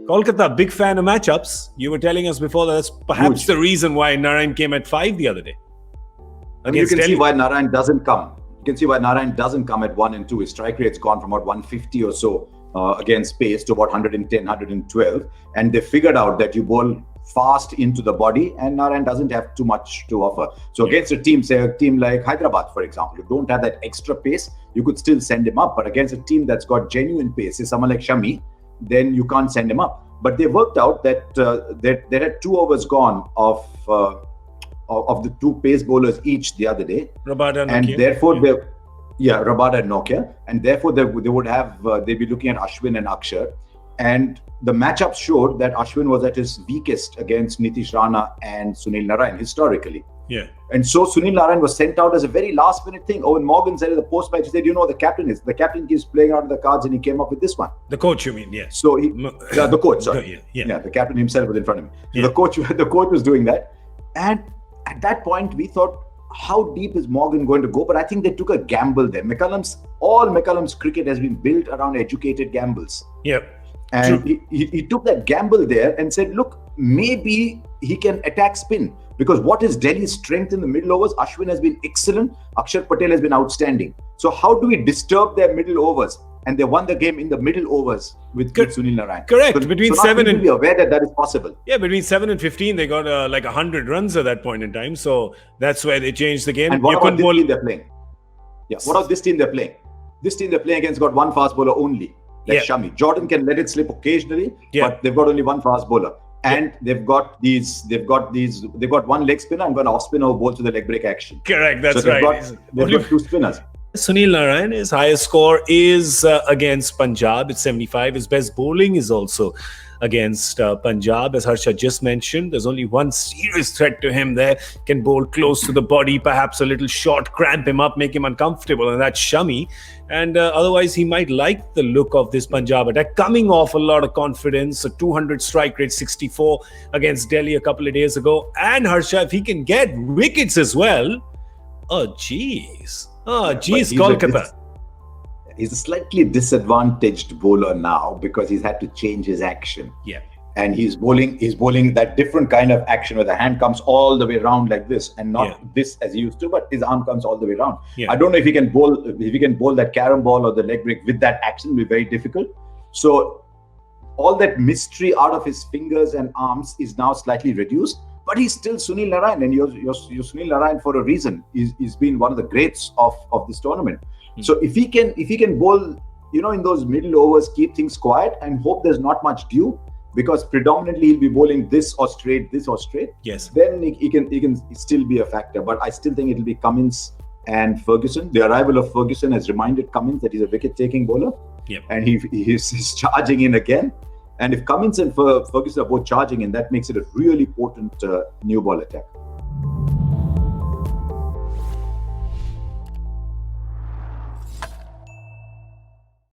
Kolkata, big fan of matchups. You were telling us before that's perhaps the reason why Narine came at 5 the other day. And you can see why Narine doesn't come. You can see why Narine doesn't come at 1 and 2. His strike rate's gone from about 150 or so against pace to about 110, 112. And they figured out that you bowl fast into the body and Narine doesn't have too much to offer. So against a team, say a team like Hyderabad, for example, you don't have that extra pace, you could still send him up. But against a team that's got genuine pace, say someone like Shami, then you can't send him up. But they worked out that they had 2 overs gone of the 2 pace bowlers each the other day. Rabada and therefore Rabada and Nokia, and therefore they would have they'd be looking at Ashwin and Akshar, and the matchup showed that Ashwin was at his weakest against Nitish Rana and Sunil Narine historically. Yeah. And so Sunil Narine was sent out as a very last minute thing. Owen Morgan said at the post match, he said, the captain is. The captain keeps playing out of the cards and he came up with this one. The coach, you mean, yeah. So the coach, sorry. Yeah, the captain himself was in front of me. So the coach was doing that. And at that point, we thought, how deep is Morgan going to go? But I think they took a gamble there. All McCullum's cricket has been built around educated gambles. Yep. And he took that gamble there and said, look, maybe he can attack spin. Because what is Delhi's strength in the middle overs? Ashwin has been excellent. Akshar Patel has been outstanding. So how do we disturb their middle overs? And they won the game in the middle overs with Sunil Narine. Correct. So, between so 7 and... be aware that is possible. Yeah, between 7 and 15, they got like 100 runs at that point in time. So that's where they changed the game. And what about this team they're playing? Yeah, what about this team they're playing? This team they're playing against got 1 fast bowler only. Like Shami. Jordan can let it slip occasionally, but they've got only 1 fast bowler. And they've got 1 leg spinner and 1 off spinner who bowls to the leg break action. Correct, that's so right. They've got 2 spinners. Sunil Narine, his highest score is against Punjab. It's 75. His best bowling is also against Punjab. As Harsha just mentioned, there's only one serious threat to him there. Can bowl close to the body, perhaps a little short, cramp him up, make him uncomfortable, and that's Shami. And otherwise, he might like the look of this Punjab attack, coming off a lot of confidence, a 200 strike rate, 64 against Delhi a couple of days ago. And Harsha, if he can get wickets as well, Kolkata. He's a slightly disadvantaged bowler now because he's had to change his action. Yeah. And he's bowling that different kind of action where the hand comes all the way around like this and not this as he used to, but his arm comes all the way around. Yeah. I don't know if he can bowl that carom ball or the leg break with that action. It'll be very difficult. So all that mystery out of his fingers and arms is now slightly reduced. But he's still Sunil Narine, and you're Sunil Narine for a reason. He's been one of the greats of this tournament. So if he can bowl, in those middle overs, keep things quiet and hope there's not much dew, because predominantly he'll be bowling this or straight. Yes. Then he can still be a factor. But I still think it'll be Cummins and Ferguson. The arrival of Ferguson has reminded Cummins that he's a wicket-taking bowler. Yep. And he's charging in again. And if Cummins and Ferguson are both charging in, that makes it a really potent new ball attack.